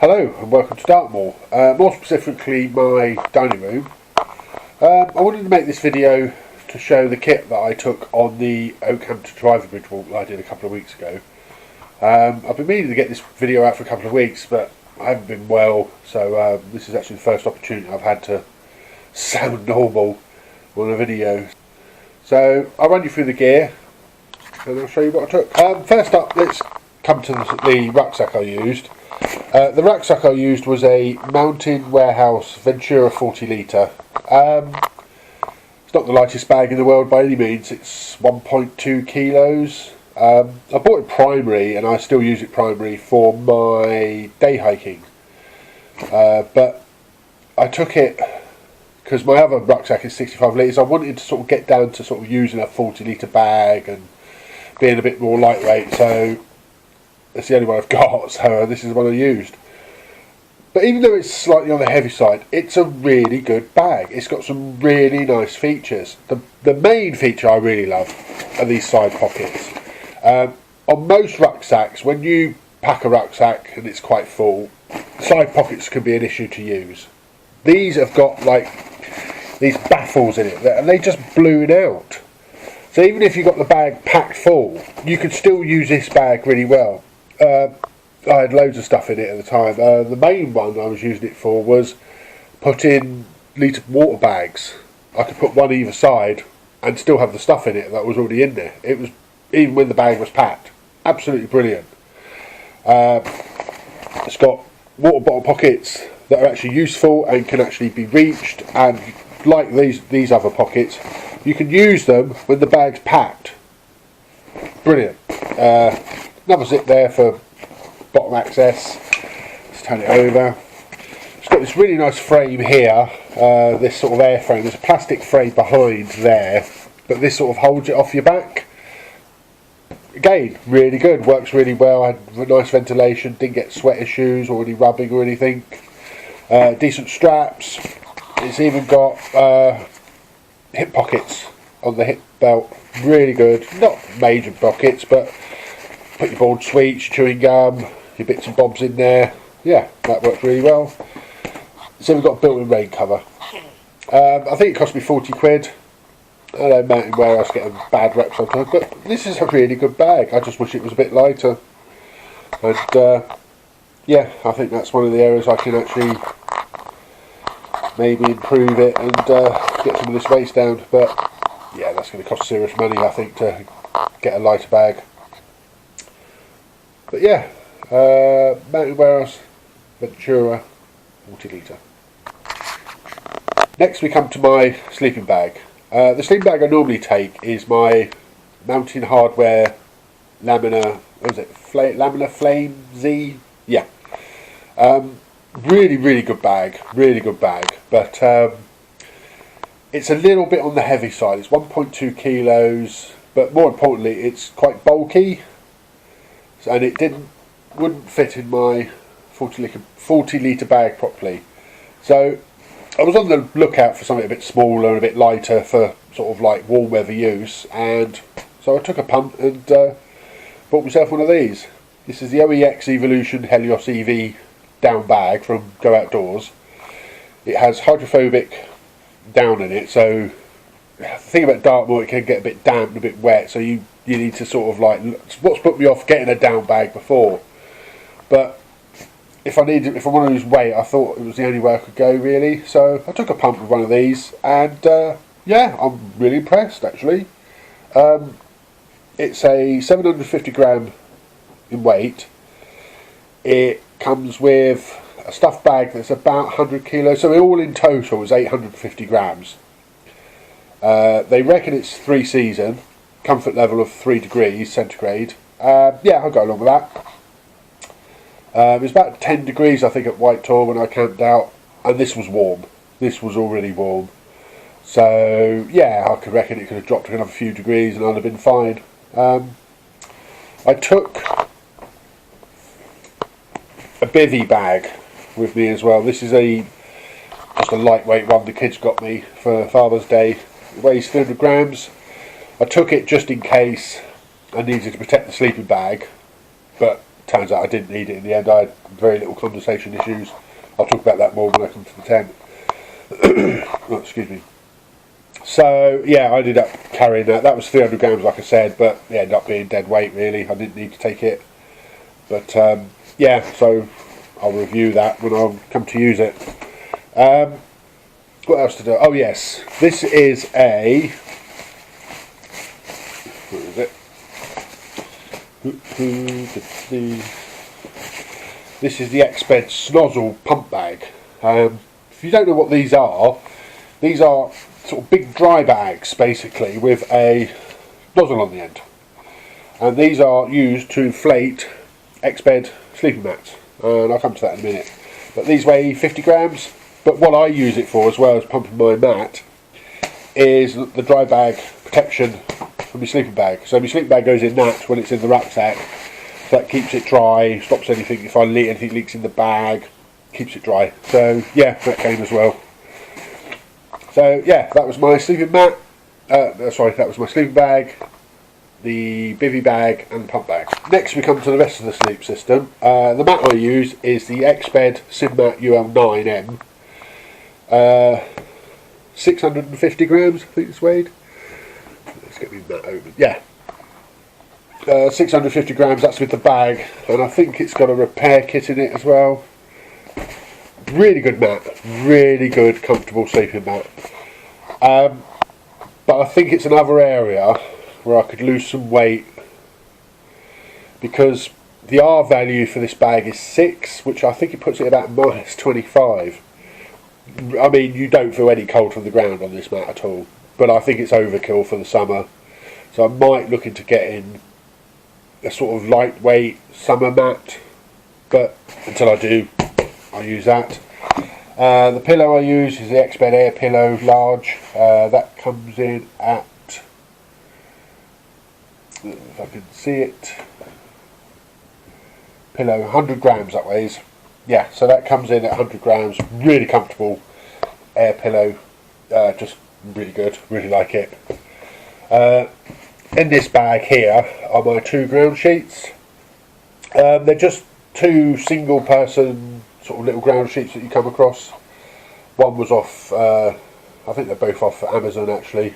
Hello and welcome to Dartmoor, more specifically my dining room. I wanted to make this video to show the kit that I took on the Okehampton to Ivybridge walk that I did a couple of weeks ago. I've been meaning to get this video out for a couple of weeks, but I haven't been well, so this is actually the first opportunity I've had to sound normal on a video. So I'll run you through the gear and I'll show you what I took. First up, let's come to the rucksack I used. The rucksack I used was a Mountain Warehouse Ventura 40 litre. It's not the lightest bag in the world by any means, it's 1.2 kilos. I bought it primary and I still use it primary for my day hiking. But I took it because my other rucksack is 65 litres. I wanted to sort of get down to sort of using a 40 litre bag and being a bit more lightweight, so it's the only one I've got, so this is the one I used. But even though it's slightly on the heavy side, it's a really good bag. It's got some really nice features. The main feature I really love are these side pockets. On most rucksacks, when you pack a rucksack and it's quite full, side pockets can be an issue to use. These have got like these baffles in it, and they just balloon out. So even if you've got the bag packed full, you can still use this bag really well. I had loads of stuff in it at the time. The main one I was using it for was putting litre water bags. I could put one either side and still have the stuff in it that was already in there. It was, even when the bag was packed, absolutely brilliant. It's got water bottle pockets that are actually useful and can actually be reached, and like these other pockets, you can use them when the bag's packed. Brilliant. Another zip there for bottom access. Let's turn it over. It's got this really nice frame here, this sort of air frame. There's a plastic frame behind there, but this sort of holds it off your back. Again, really good, works really well. Had nice ventilation, didn't get sweat issues or any rubbing or anything. Decent straps. It's even got hip pockets on the hip belt. Really good. Not major pockets, but put your board sweets, chewing gum, your bits and bobs in there. Yeah, that works really well. So we've got a built-in rain cover. I think it cost me 40 quid. I know Mountain Warehouse get a bad rep sometimes, but this is a really good bag. I just wish it was a bit lighter. And yeah, I think that's one of the areas I can actually maybe improve it and get some of this waste down. But yeah, that's going to cost serious money, I think, to get a lighter bag. But yeah, Mountain Warehouse Ventura 40 litre. Next we come to my sleeping bag. The sleeping bag I normally take is my Mountain Hardware Laminar, what was it, Laminar Flame Z? Yeah. Really good bag, but it's a little bit on the heavy side. It's 1.2 kilos, but more importantly it's quite bulky, and it wouldn't fit in my 40 litre bag properly. So I was on the lookout for something a bit smaller and a bit lighter for sort of like warm weather use, and so I took a punt and bought myself one of these. This is the OEX Helios EV down bag from Go Outdoors. It has hydrophobic down in it, so the thing about Dartmoor, it can get a bit damp and a bit wet, so you need to sort of like, what's put me off getting a down bag before, but if I want to lose weight, I thought it was the only way I could go really, so I took a pump with one of these, and yeah, I'm really impressed actually. It's a 750 gram in weight. It comes with a stuffed bag that's about 100 kilos, so all in total is 850 grams. They reckon it's 3 season, comfort level of 3 degrees centigrade. Yeah, I'll go along with that. It was about 10 degrees I think at White Tor when I camped out, and this was warm. This was already warm. So yeah, I could reckon it could have dropped to another few degrees and I'd have been fine. I took a Bivi bag with me as well. This is just a lightweight one the kids got me for Father's Day. It weighs 300 grams. I took it just in case I needed to protect the sleeping bag, but turns out I didn't need it in the end. I had very little condensation issues. I'll talk about that more when I come to the tent. Oh, excuse me. So yeah, I ended up carrying that. That was 300 grams, like I said, but it ended up being dead weight really. I didn't need to take it. But yeah, so I'll review that when I come to use it. What else to do? Oh yes, this is a... Where is it? This is the Exped snoozle pump bag. If you don't know what these are sort of big dry bags basically with a nozzle on the end, and these are used to inflate Exped sleeping mats, and I'll come to that in a minute. But these weigh 50 grams, but what I use it for as well as pumping my mat is the dry bag protection for my sleeping bag. So my sleeping bag goes in that when it's in the rucksack, so that keeps it dry, stops anything, if anything leaks in the bag, keeps it dry. So yeah, that came as well. So yeah, that was my sleeping mat, sorry, that was my sleeping bag, the Bivi bag and the pump bag. Next we come to the rest of the sleep system. The mat I use is the Exped synmat UL9M, 650 grams I think it's weighed. Let's get me mat open. Yeah, 650 grams, that's with the bag, and I think it's got a repair kit in it as well. Really good mat, really good comfortable sleeping mat. But I think it's another area where I could lose some weight, because the R value for this bag is 6, which I think it puts it about minus 25. I mean, you don't feel any cold from the ground on this mat at all, but I think it's overkill for the summer, so I might look into getting a sort of lightweight summer mat, but until I do, I'll use that. The pillow I use is the Exped airpillow large. That comes in at, if I can see it, pillow 100 grams that weighs. Yeah, so that comes in at 100 grams. Really comfortable air pillow, just really good, really like it. In this bag here are my 2 ground sheets. They're just 2 single person sort of little ground sheets that you come across. One was off, I think they're both off Amazon actually,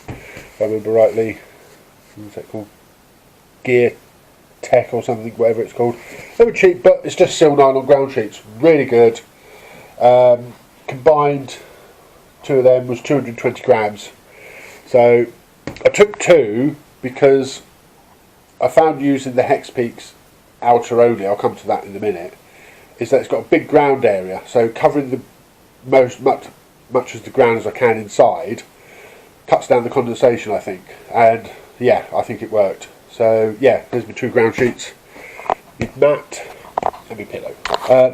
if I remember rightly. What's that called? Gear Tech or something, whatever it's called. They were cheap, but it's just silk nylon ground sheets, really good. Combined 2 of them was 220 grams. So I took 2 because I found using the hexpeaks outer only, I'll come to that in a minute, is that it's got a big ground area, so covering the much as the ground as I can inside cuts down the condensation, I think, and yeah, I think it worked. So yeah, there's my 2 ground sheets, my mat and my pillow.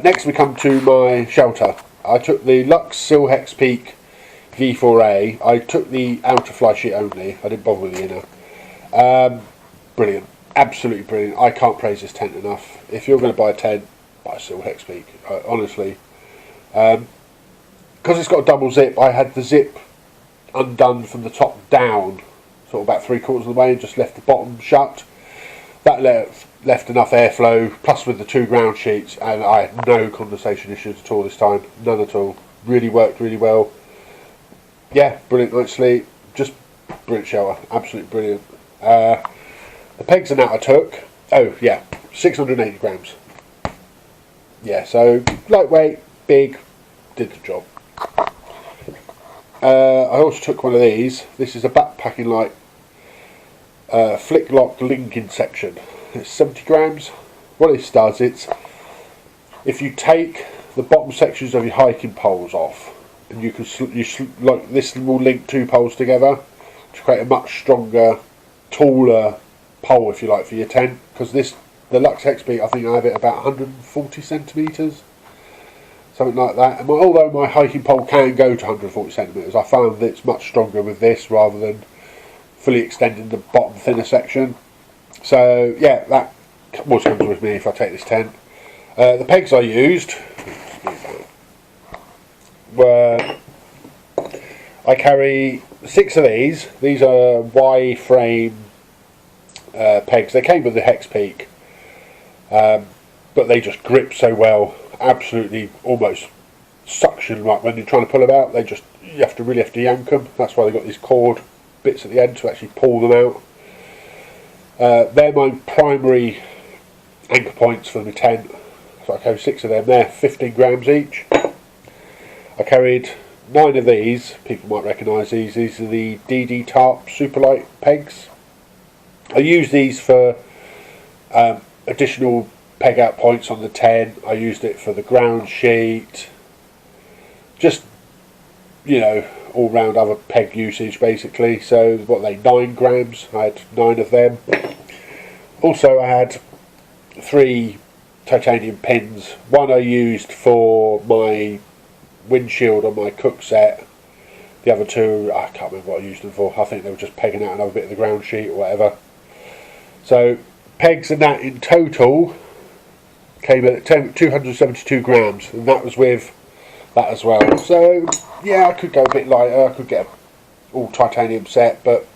Next we come to my shelter. I took the Luxe Sil Hexpeak V4A. I took the outer fly sheet only, I didn't bother with the inner. Brilliant, absolutely brilliant. I can't praise this tent enough. If you're going to buy a tent, buy a Sil Hexpeak, honestly. Because it's got a double zip, I had the zip undone from the top down, sort of about 3/4 of the way, and just left the bottom shut. That left enough airflow, plus with the 2 ground sheets, and I had no condensation issues at all this time, none at all. Really worked really well. Yeah, brilliant night's sleep, just brilliant shower, absolutely brilliant. The pegs and that I took, oh yeah, 680 grams. Yeah, so lightweight, big, did the job. I also took one of these. This is a backpacking light flick lock linking section. It's 70 grams. What this does, it's if you take the bottom sections of your hiking poles off, and you can like this will link 2 poles together to create a much stronger, taller pole, if you like, for your tent. Because the Luxe Hexpeak, I think I have it about 140 centimetres. Something like that. And although my hiking pole can go to 140 centimetres, I found that it's much stronger with this rather than fully extending the bottom thinner section. So yeah, that always comes with me if I take this tent. The pegs I used were, I carry 6 of these. These are Y frame pegs. They came with the Hexpeak. but they just grip so well, absolutely almost suction, like when you're trying to pull them out, you really have to yank them. That's why they've got these cord bits at the end to actually pull them out. They're my primary anchor points for the tent, so I carry 6 of them there, 15 grams each. I carried 9 of these. People might recognise these. These are the DD Tarp Superlight pegs. I use these for additional peg out points on the tent. I used it for the ground sheet, just, you know, all round other peg usage basically. So what are they, 9 grams? I had 9 of them. Also I had 3 titanium pins. One I used for my windshield on my cook set. The other 2, I can't remember what I used them for. I think they were just pegging out another bit of the ground sheet or whatever. So pegs and that in total came at 272 grams, and that was with that as well. So yeah, I could go a bit lighter. I could get an all titanium set, but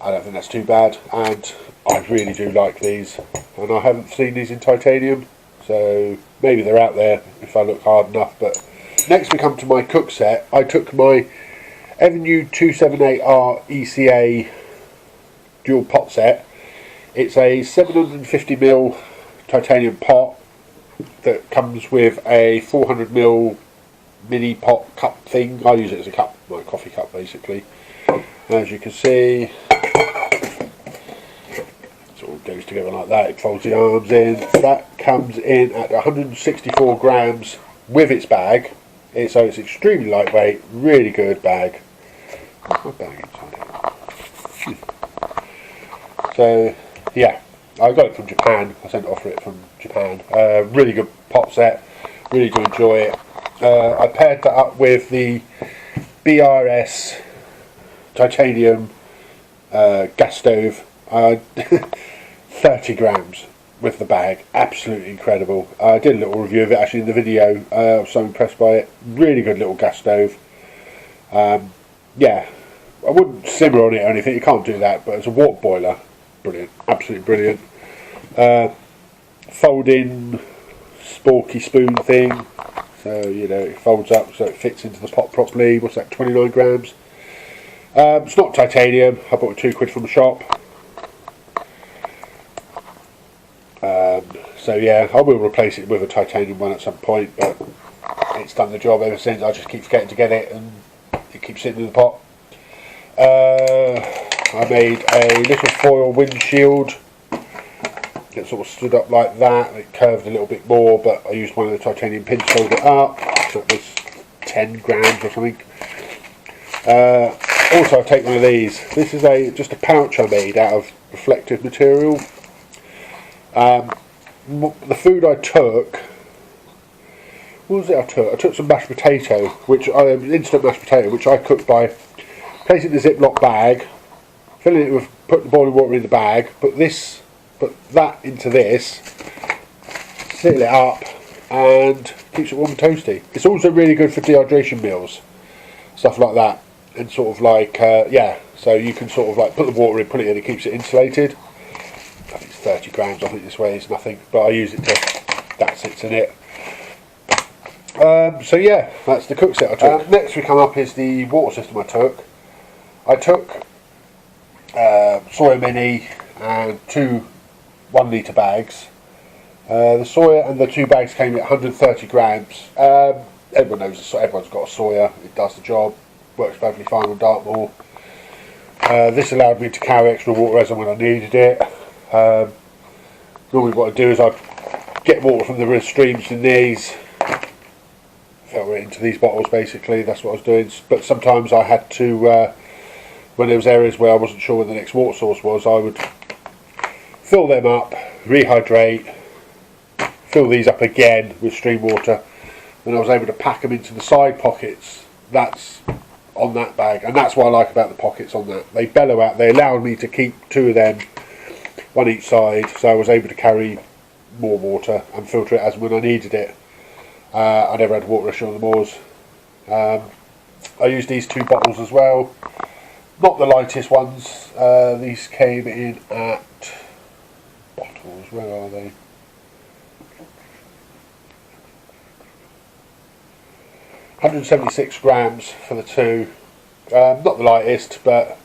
I don't think that's too bad, and I really do like these, and I haven't seen these in titanium, so maybe they're out there if I look hard enough. But next we come to my cook set. I took my Evernew 278R ECA dual pot set. It's a 750ml titanium pot that comes with a 400ml mini pot cup thing. I use it as a cup, my coffee cup basically. As you can see, it all goes together like that. It folds the arms in. That comes in at 164 grams with its bag. So it's extremely lightweight, really good bag. What's my bag inside here? So yeah, I got it from Japan. I sent off for it from Japan. Really good pot set. Really do enjoy it. I paired that up with the BRS titanium gas stove. 30 grams with the bag. Absolutely incredible. I did a little review of it actually in the video. I was so impressed by it. Really good little gas stove. Yeah, I wouldn't simmer on it or anything. You can't do that. But as a water boiler, brilliant. Absolutely brilliant. Folding sporky spoon thing, so you know it folds up so it fits into the pot properly. What's that, 29 grams? It's not titanium. I bought it £2 from the shop. So yeah, I will replace it with a titanium one at some point, but it's done the job ever since. I just keep forgetting to get it, and it keeps sitting in the pot. I made a little foil windshield. It sort of stood up like that. It curved a little bit more, but I used one of the titanium pins to hold it up. So it was 10 grams or something. Also, I've taken one of these. This is just a pouch I made out of reflective material. The food I took, what was it I took? I took some mashed potato, instant mashed potato, which I cooked by placing the Ziploc bag, filling it with, put the boiling water in the bag, put that into this, seal it up, and keeps it warm and toasty. It's also really good for dehydration meals, stuff like that, and sort of like, yeah, so you can sort of like put the water in, put it in, it keeps it insulated. I think it's 30 grams, I think this weighs nothing, but I use it that sits in it. So yeah, that's the cook set I took. Next we come up is the water system I took. I took Sawyer Mini and 2 1 litre bags. The Sawyer and the 2 bags came at 130 grams. Everyone knows everyone's got a Sawyer. It does the job. Works perfectly fine on Dartmoor. This allowed me to carry extra water as and when I needed it. Normally what I do is I get water from the streams in these, fill it into these bottles basically. That's what I was doing. But sometimes I had to, when there was areas where I wasn't sure where the next water source was, I would fill them up, rehydrate, fill these up again with stream water, and I was able to pack them into the side pockets that's on that bag. And that's what I like about the pockets on that. They bellow out. They allowed me to keep 2 of them, one each side, so I was able to carry more water and filter it as when I needed it. I never had water issue on the moors. I used these 2 bottles as well. Not the lightest ones. These came in at bottom contours. Where are they? £176 for the two. Not the lightest, but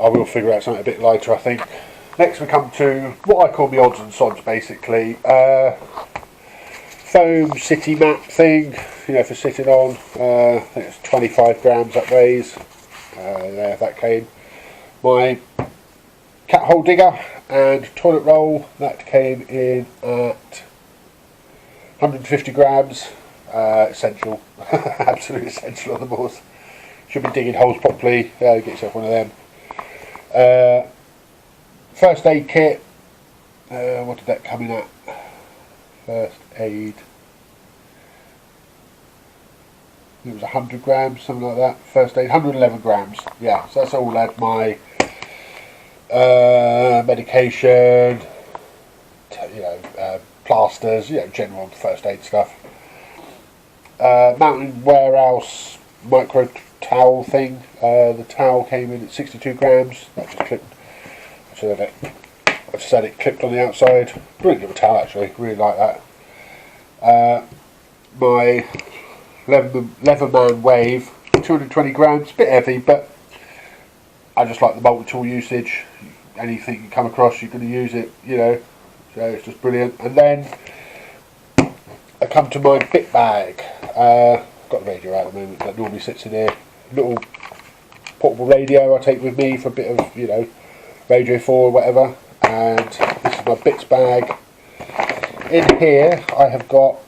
I will figure out something a bit lighter, I think. Next we come to what I call the odds and sods, basically. Foam city mat thing, you know, for sitting on. I think it's 25 grams that weighs. There, that came. My cat hole digger and toilet roll, that came in at 150 grams. Essential, absolutely essential on the moors. Should be digging holes properly. Get yourself one of them. First aid kit. What did that come in at? First aid. It was 100 grams, something like that. First aid, 111 grams. Yeah, so that's all had my medication, plasters, general first aid stuff. Mountain warehouse micro towel thing. The towel came in at 62 grams. That just clipped. I just had it clipped on the outside. Brilliant little towel, actually. Really like that. My Leatherman wave, 220 grams. Bit heavy, but I just like the multi-tool usage. Anything you come across, you're going to use it. So it's just brilliant. And then I come to my bit bag. Got the radio out at the moment that normally sits in here. Little portable radio I take with me for a bit of, radio 4 or whatever. And this is my bits bag. In here I have got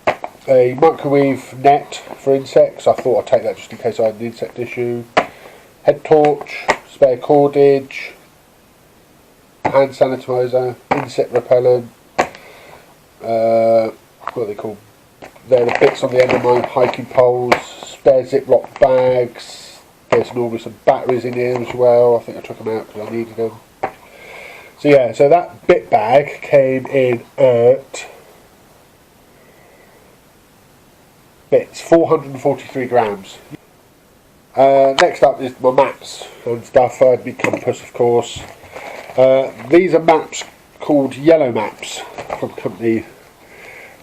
a microwave net for insects. I thought I'd take that just in case I had an insect issue. Head torch, spare cordage, hand sanitizer, insect repellent. What are they called? They're the bits on the end of my hiking poles. Spare Ziploc bags. There's normally some batteries in here as well. I think I took them out because I needed them. So yeah, so that bit bag came in at 443 grams. Next up is my maps and stuff. I had my compass, of course. These are maps called yellow maps from a company.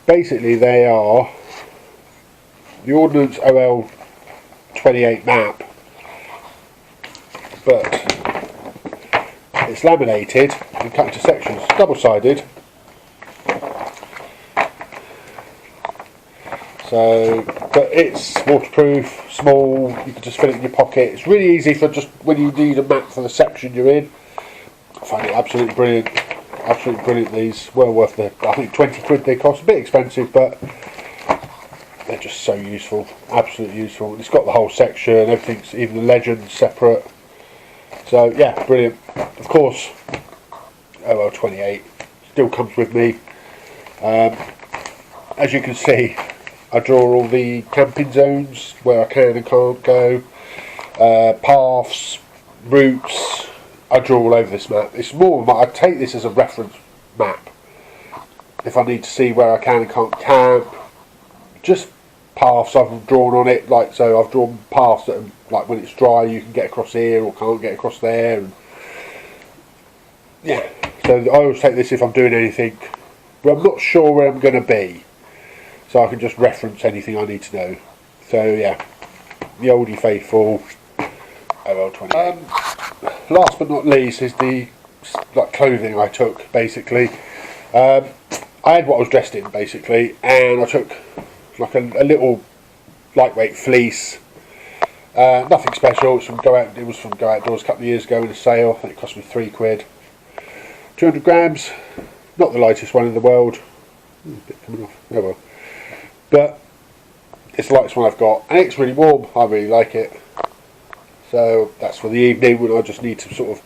Basically, they are the Ordnance OL 28 map, but it's laminated and cut into sections, double-sided. So, but it's waterproof, small. You can just fit it in your pocket. It's really easy for just when you need a map for the section you're in. I find it absolutely brilliant. Absolutely brilliant. These well worth the, I think 20 quid they cost. A bit expensive, but they're just so useful. Absolutely useful. It's got the whole section. Everything's, even the legends separate. So yeah, brilliant. Of course, OL 28 still comes with me. As you can see, I draw all the camping zones where I can and can't go, paths, routes. I draw all over this map. It's more, I take this as a reference map. If I need to see where I can and can't camp, just paths I've drawn on it. Like, so I've drawn paths that are, like, when it's dry you can get across here or can't get across there. And yeah, so I always take this if I'm doing anything where I'm not sure where I'm going to be, so I can just reference anything I need to know. So yeah, the oldie faithful OL 28. Last but not least is the clothing I took, basically. I had what I was dressed in, basically, and I took like a little lightweight fleece. Nothing special. It was from Go Outdoors a couple of years ago in a sale. I think it cost me £3. 200 grams. Not the lightest one in the world. A bit coming off. Oh well. But it's the lightest one I've got, and it's really warm. I really like it. So that's for the evening when I just need to sort of,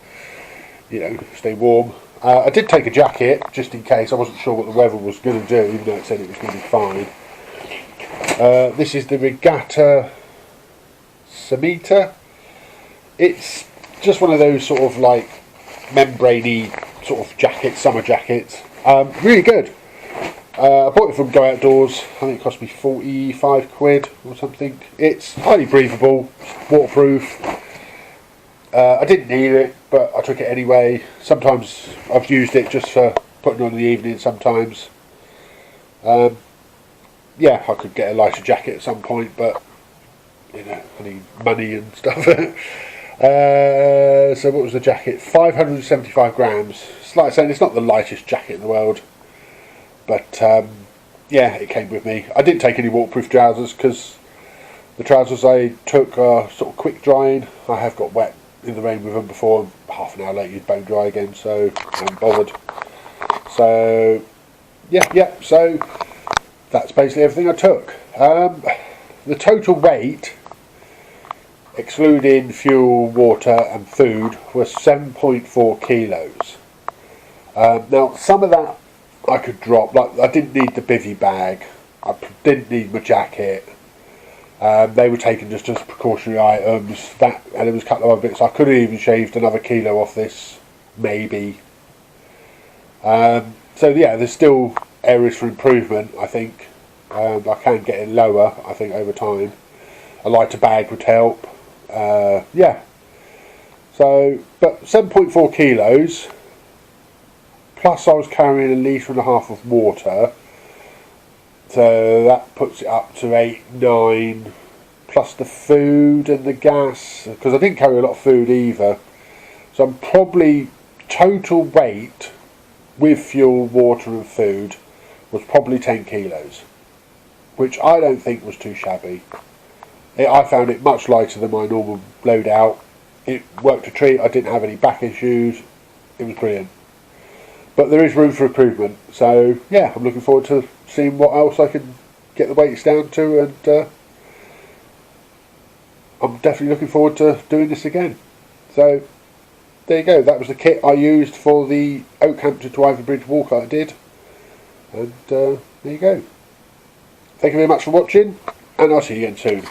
stay warm. I did take a jacket just in case. I wasn't sure what the weather was going to do, even though it said it was going to be fine. This is the Regatta Semita. It's just one of those sort of like membrane-y sort of jackets, summer jackets. Really good. I bought it from Go Outdoors. I think it cost me 45 quid or something. It's highly breathable, waterproof. I didn't need it, but I took it anyway. Sometimes I've used it just for putting on in the evening sometimes. Yeah, I could get a lighter jacket at some point, but you know, I need money and stuff. So what was the jacket? 575 grams. It's like I said, it's not the lightest jacket in the world, but yeah, it came with me. I didn't take any waterproof trousers because the trousers I took are sort of quick drying. I have got wet in the rain with them before, and half an hour later you'd bone dry again, so I haven't bothered. So yeah, so that's basically everything I took. The total weight, excluding fuel, water and food, was 7.4 kilos. Now some of that I could drop, like I didn't need the Bivi bag, I didn't need my jacket. They were taken just as precautionary items, and there was a couple of other bits. I could have even shaved another kilo off this, maybe. So yeah, there's still areas for improvement, I think. I can get it lower, I think, over time. A lighter bag would help. Yeah. So, but 7.4 kilos, plus I was carrying 1.5 litres of water. So that puts it up to 8, 9, plus the food and the gas, because I didn't carry a lot of food either. So I'm probably, total weight with fuel, water and food was probably 10 kilos, which I don't think was too shabby. I found it much lighter than my normal loadout. It worked a treat. I didn't have any back issues. It was brilliant. But there is room for improvement. So yeah, I'm looking forward to seeing what else I can get the weights down to, and I'm definitely looking forward to doing this again. So there you go. That was the kit I used for the Okehampton to Ivybridge walk I did. And there you go. Thank you very much for watching, and I'll see you again soon.